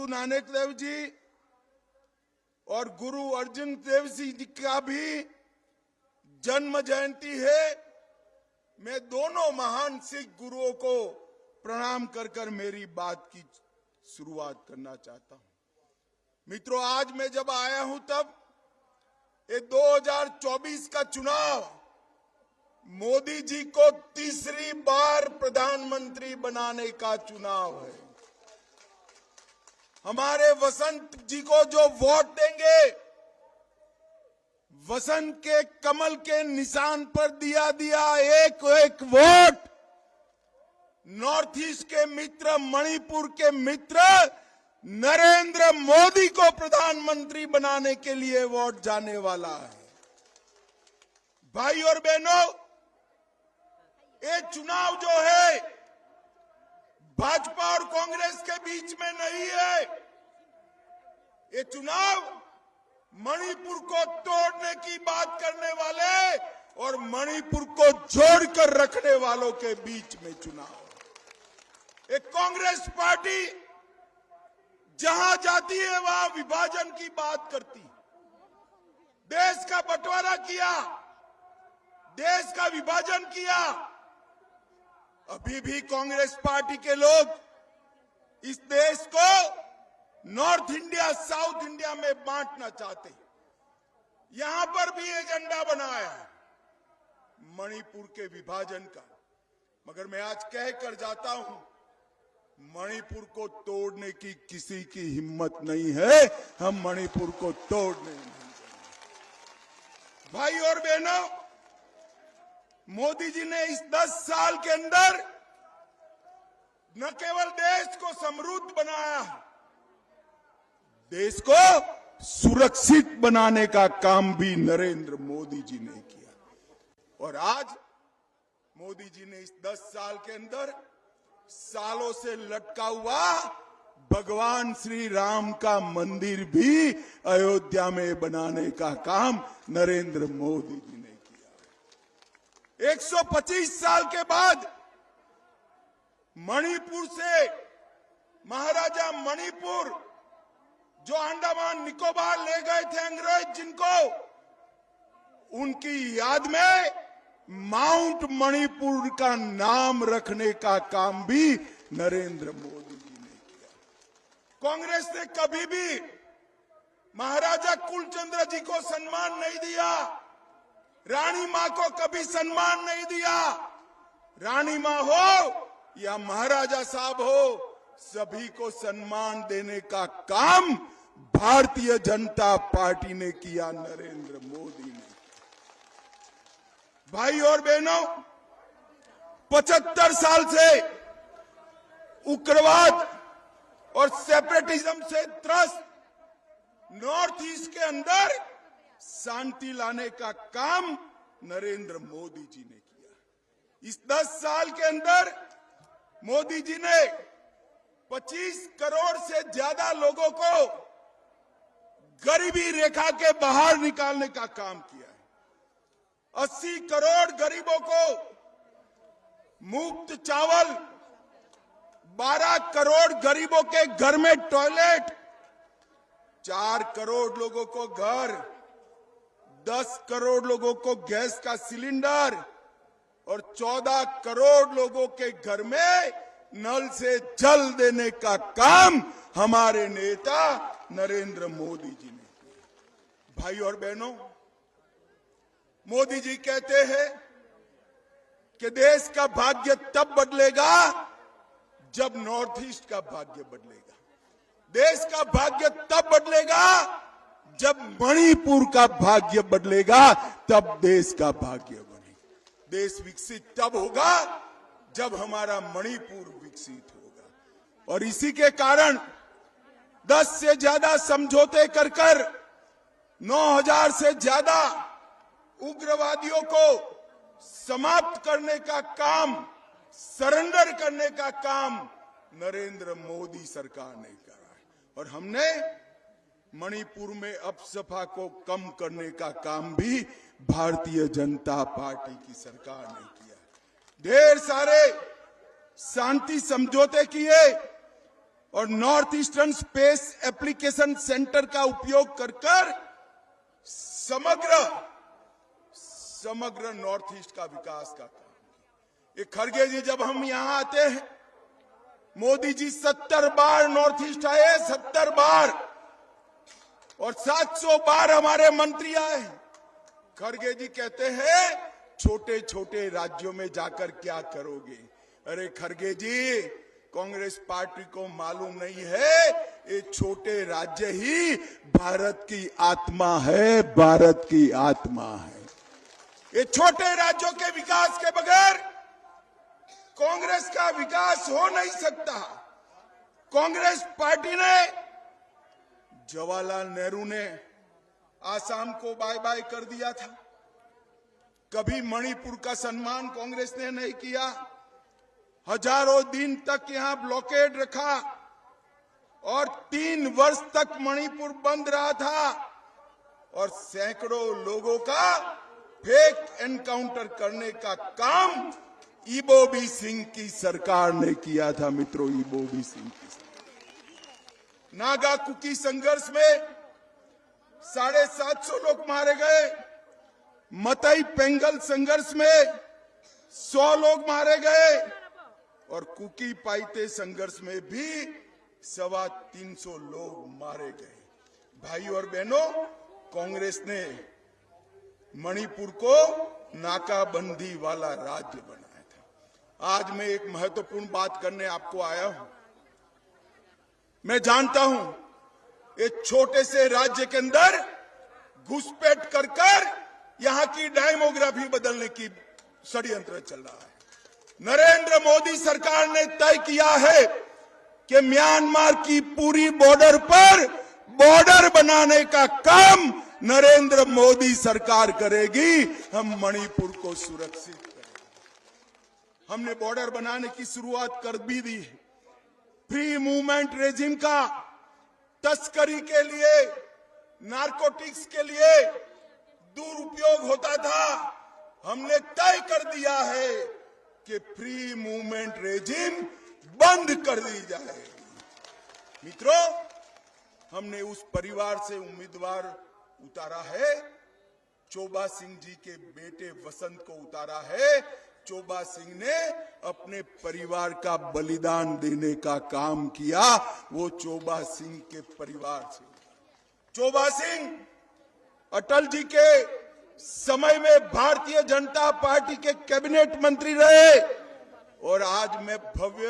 गुरु नानक देव जी और गुरु अर्जुन देव जी का भी जन्म जयंती है। मैं दोनों महान सिख गुरुओं को प्रणाम कर कर मेरी बात की शुरुआत करना चाहता हूं। मित्रों, आज मैं जब आया हूं तब ये 2024 का चुनाव मोदी जी को तीसरी बार प्रधानमंत्री बनाने का चुनाव है। हमारे वसंत जी को जो वोट देंगे, वसंत के कमल के निशान पर दिया एक एक वोट नॉर्थ ईस्ट के मित्र, मणिपुर के मित्र नरेंद्र मोदी को प्रधानमंत्री बनाने के लिए वोट जाने वाला है। भाई और बहनों, ये चुनाव जो है भाजपा और कांग्रेस के बीच में नहीं है। ये चुनाव मणिपुर को तोड़ने की बात करने वाले और मणिपुर को जोड़कर रखने वालों के बीच में चुनाव। एक कांग्रेस पार्टी जहां जाती है वहां विभाजन की बात करती, देश का बंटवारा किया, देश का विभाजन किया। अभी भी कांग्रेस पार्टी के लोग इस देश को नॉर्थ इंडिया, साउथ इंडिया में बांटना चाहते। यहां पर भी एजेंडा बनाया है मणिपुर के विभाजन का। मगर मैं आज कह कर जाता हूं, मणिपुर को तोड़ने की किसी की हिम्मत नहीं है। हम मणिपुर को तोड़ने नहीं देंगे। भाई और बहनों, मोदी जी ने इस 10 साल के अंदर न केवल देश को समृद्ध बनाया, देश को सुरक्षित बनाने का काम भी नरेंद्र मोदी जी ने किया। और आज मोदी जी ने इस 10 साल के अंदर सालों से लटका हुआ भगवान श्री राम का मंदिर भी अयोध्या में बनाने का काम नरेंद्र मोदी जी ने किया। 125 साल के बाद मणिपुर से महाराजा मणिपुर जो अंडमान निकोबार ले गए थे अंग्रेज जिनको, उनकी याद में माउंट मणिपुर का नाम रखने का काम भी नरेंद्र मोदी जी ने किया। कांग्रेस ने कभी भी महाराजा कुलचंद्र जी को सम्मान नहीं दिया, रानी मां को कभी सम्मान नहीं दिया। रानी मां हो या महाराजा साहब हो, सभी को सम्मान देने का काम भारतीय जनता पार्टी ने किया, नरेंद्र मोदी ने। भाई और बहनों, 75 साल से उग्रवाद और सेपरेटिज्म से त्रस्त नॉर्थ ईस्ट के अंदर शांति लाने का काम नरेंद्र मोदी जी ने किया। इस 10 साल के अंदर मोदी जी ने 25 करोड़ से ज्यादा लोगों को गरीबी रेखा के बाहर निकालने का काम किया है। 80 करोड़ गरीबों को मुफ्त चावल, 12 करोड़ गरीबों के घर में टॉयलेट, 4 करोड़ लोगों को घर, 10 करोड़ लोगों को गैस का सिलेंडर और 14 करोड़ लोगों के घर में नल से जल देने का काम हमारे नेता नरेंद्र मोदी जी ने किया। भाई और बहनों, मोदी जी कहते हैं कि देश का भाग्य तब बदलेगा जब नॉर्थ ईस्ट का भाग्य बदलेगा। देश का भाग्य तब बदलेगा जब मणिपुर का भाग्य बदलेगा, तब देश का भाग्य बनेगा। देश विकसित तब होगा जब हमारा मणिपुर विकसित होगा। और इसी के कारण 10 से ज्यादा समझौते कर 9000 से ज्यादा उग्रवादियों को समाप्त करने का काम, सरेंडर करने का काम नरेंद्र मोदी सरकार ने करा है। और हमने मणिपुर में अपसफा को कम करने का काम भी भारतीय जनता पार्टी की सरकार ने किया। ढेर सारे शांति समझौते किए और north eastern space application centre का उपयोग कर समग्र नॉर्थ ईस्ट का विकास का काम। ये खड़गे जी जब हम यहां आते हैं, मोदी जी 70 बार नॉर्थ ईस्ट आए, 70 बार, और 700 बार हमारे मंत्री आए। खड़गे जी कहते हैं छोटे छोटे राज्यों में जाकर क्या करोगे। अरे खड़गे जी, कांग्रेस पार्टी को मालूम नहीं है ये छोटे राज्य ही भारत की आत्मा है, भारत की आत्मा है। ये छोटे राज्यों के विकास के बगैर कांग्रेस का विकास हो नहीं सकता। कांग्रेस पार्टी ने, जवाहरलाल नेहरू ने आसाम को बाय बाय कर दिया था, कभी मणिपुर का सम्मान कांग्रेस ने नहीं किया। हजारों दिन तक यहां ब्लॉकेड रखा और 3 वर्ष तक मणिपुर बंद रहा था और सैकड़ों लोगों का फेक एनकाउंटर करने का काम इबोबी सिंह की सरकार ने किया था। मित्रों, इबोबी सिंह की सरकार। नागा कुकी संघर्ष में 750 लोग मारे गए। मतई पेंगल संघर्ष में 100 लोग मारे गए और कुकी पाइते संघर्ष में भी 350 लोग मारे गए। भाई और बहनों, कांग्रेस ने मणिपुर को नाकाबंदी वाला राज्य बनाया था। आज मैं एक महत्वपूर्ण बात करने आपको आया हूं। मैं जानता हूं एक छोटे से राज्य के अंदर घुसपैठ कर यहां की डेमोग्राफी बदलने की षड्यंत्र चल रहा है। नरेंद्र मोदी सरकार ने तय किया है कि म्यांमार की पूरी बॉर्डर पर बॉर्डर बनाने का काम नरेंद्र मोदी सरकार करेगी। हम मणिपुर को सुरक्षित करेंगे। हमने बॉर्डर बनाने की शुरुआत कर भी दी है। फ्री मूवमेंट रेजिम का तस्करी के लिए, नारकोटिक्स के लिए दुरुपयोग होता था। हमने तय कर दिया है कि फ्री मूवमेंट रेजिम बंद कर दी जाएगी। मित्रों, हमने उस परिवार से उम्मीदवार उतारा है, चोबा सिंह जी के बेटे वसंत को उतारा है। चोबा सिंह ने अपने परिवार का बलिदान देने का काम किया। वो चोबा सिंह के परिवार से, चोबा सिंह अटल जी के समय में भारतीय जनता पार्टी के कैबिनेट मंत्री रहे और आज मैं भव्य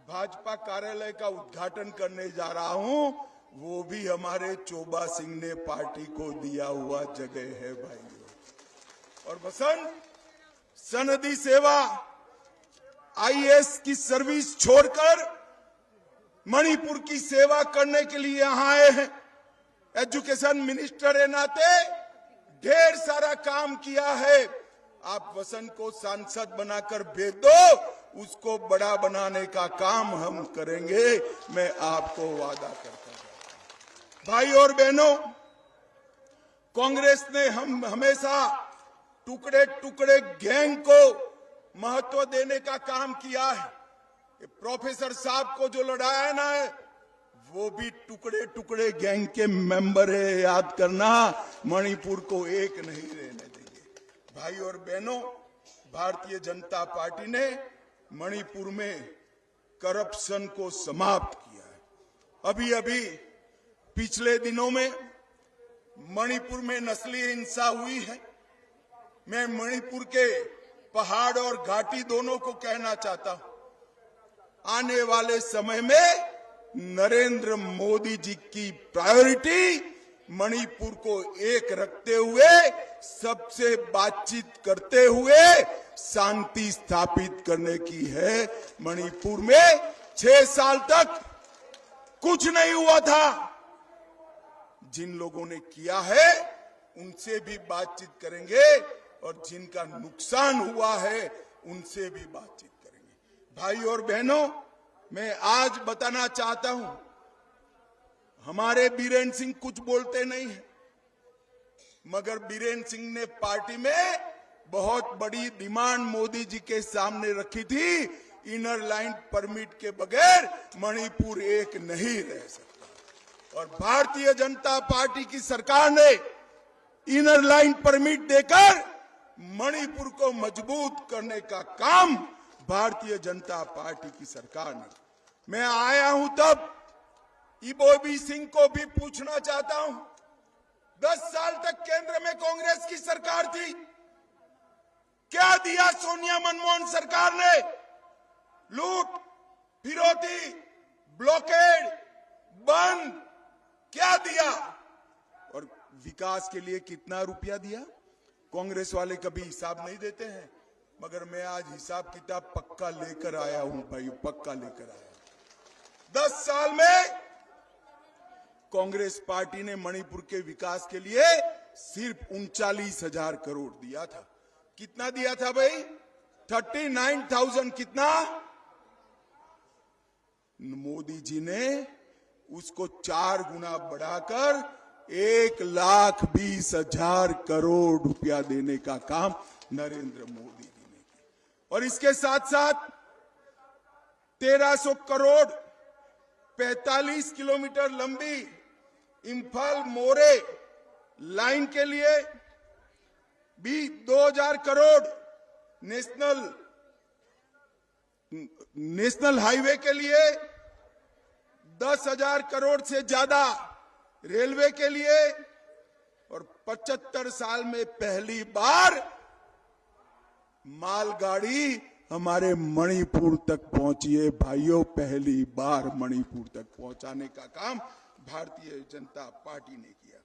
भाजपा कार्यालय का उद्घाटन करने जा रहा हूं, वो भी हमारे चोबा सिंह ने पार्टी को दिया हुआ जगह है भाइयों। और वसंत सनदी सेवा, आईएएस की सर्विस छोड़कर मणिपुर की सेवा करने के लिए यहां आए हैं। एजुकेशन मिनिस्टर के नाते ढेर सारा काम किया है। आप वसंत को सांसद बनाकर भेज दो, उसको बड़ा बनाने का काम हम करेंगे, मैं आपको वादा करता हूं। भाई और बहनों, कांग्रेस ने हम हमेशा टुकड़े टुकड़े गैंग को महत्व देने का काम किया है। प्रोफेसर साहब को जो लड़ाया ना है, वो भी टुकड़े टुकड़े गैंग के मेंबर है। याद करना, मणिपुर को एक नहीं रहने देंगे। भाई और बहनों, भारतीय जनता पार्टी ने मणिपुर में करप्शन को समाप्त किया है। अभी अभी पिछले दिनों में मणिपुर में नस्ली हिंसा हुई है। मैं मणिपुर के पहाड़ और घाटी दोनों को कहना चाहता हूं, आने वाले समय में नरेंद्र मोदी जी की प्रायोरिटी मणिपुर को एक रखते हुए, सबसे बातचीत करते हुए शांति स्थापित करने की है। मणिपुर में 6 साल तक कुछ नहीं हुआ था। जिन लोगों ने किया है उनसे भी बातचीत करेंगे और जिनका नुकसान हुआ है उनसे भी बातचीत करेंगे। भाई और बहनों, मैं आज बताना चाहता हूं, हमारे बीरेन्द्र सिंह कुछ बोलते नहीं है, मगर बीरेन्द्र सिंह ने पार्टी में बहुत बड़ी डिमांड मोदी जी के सामने रखी थी इनर लाइन परमिट के बगैर मणिपुर एक नहीं रह सकता। और भारतीय जनता पार्टी की सरकार ने इनर लाइन परमिट देकर मणिपुर को मजबूत करने का काम भारतीय जनता पार्टी की सरकार ने। मैं आया हूं तब इबोबी सिंह को भी पूछना चाहता हूं, 10 साल तक केंद्र में कांग्रेस की सरकार थी, क्या दिया सोनिया मनमोहन सरकार ने? लूट, फिरौती, ब्लॉकेड, बंद, क्या दिया? और विकास के लिए कितना रुपया दिया? कांग्रेस वाले कभी हिसाब नहीं देते हैं, मगर मैं आज हिसाब किताब पक्का लेकर आया हूं भाई, पक्का लेकर आया। 10 साल में कांग्रेस पार्टी ने मणिपुर के विकास के लिए सिर्फ 39,000 करोड़ दिया था। कितना दिया था भाई? 39,000। कितना? मोदी जी ने उसको 4 गुना बढ़ाकर 1,20,000 करोड़ रुपया देने का काम नरेंद्र मोदी जी ने किया। और इसके साथ साथ 1,300 करोड़ 45 किलोमीटर लंबी इम्फाल मोरे लाइन के लिए भी 2,000 करोड़, नेशनल हाईवे के लिए 10,000 करोड़ से ज्यादा, रेलवे के लिए, और 75 साल में पहली बार मालगाड़ी हमारे मणिपुर तक पहुंची है भाइयों। पहली बार मणिपुर तक पहुंचाने का काम भारतीय जनता पार्टी ने किया।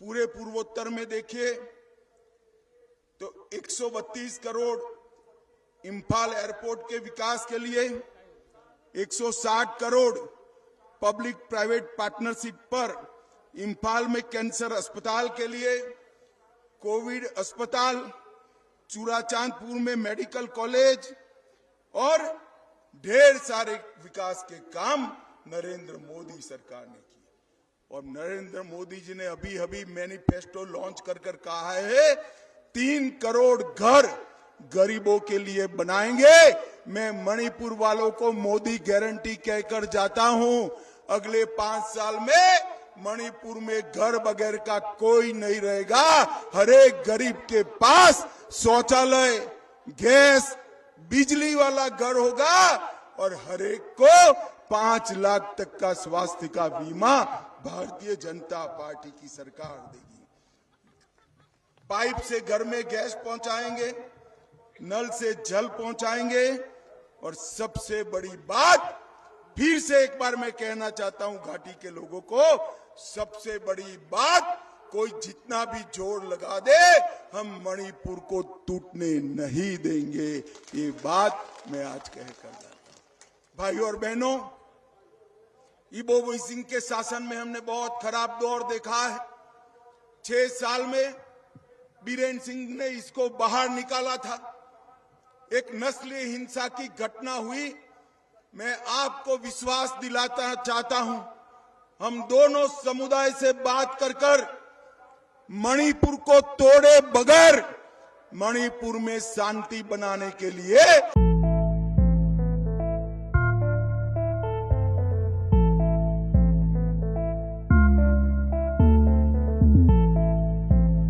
पूरे पूर्वोत्तर में देखिए तो 132 करोड़ इम्फाल एयरपोर्ट के विकास के लिए, 160 करोड़ पब्लिक प्राइवेट पार्टनरशिप पर इम्फाल में कैंसर अस्पताल के लिए, कोविड अस्पताल, चूड़ाचांदपुर में मेडिकल कॉलेज, और ढेर सारे विकास के काम नरेंद्र मोदी सरकार ने किए। और नरेंद्र मोदी जी ने अभी मैनिफेस्टो लॉन्च कर कहा है 3 करोड़ घर गरीबों के लिए बनाएंगे। मैं मणिपुर वालों को मोदी गारंटी कहकर जाता हूं, अगले 5 साल में मणिपुर में घर बगैर का कोई नहीं रहेगा। हर एक गरीब के पास शौचालय, गैस, बिजली वाला घर होगा, और हर एक को 5 लाख तक का स्वास्थ्य का बीमा भारतीय जनता पार्टी की सरकार देगी। पाइप से घर में गैस पहुंचाएंगे, नल से जल पहुंचाएंगे, और सबसे बड़ी बात फिर से एक बार मैं कहना चाहता हूं घाटी के लोगों को, सबसे बड़ी बात, कोई जितना भी जोर लगा दे हम मणिपुर को टूटने नहीं देंगे। ये बात मैं आज कहकर जाता हूं। भाइयों और बहनों, इबोबी सिंह के शासन में हमने बहुत खराब दौर देखा है। 6 साल में बीरेन सिंह ने इसको बाहर निकाला था। एक नस्लीय हिंसा की घटना हुई। मैं आपको विश्वास दिलाना चाहता हूं, हम दोनों समुदाय से बात कर मणिपुर को तोड़े बगैर मणिपुर में शांति बनाने के लिए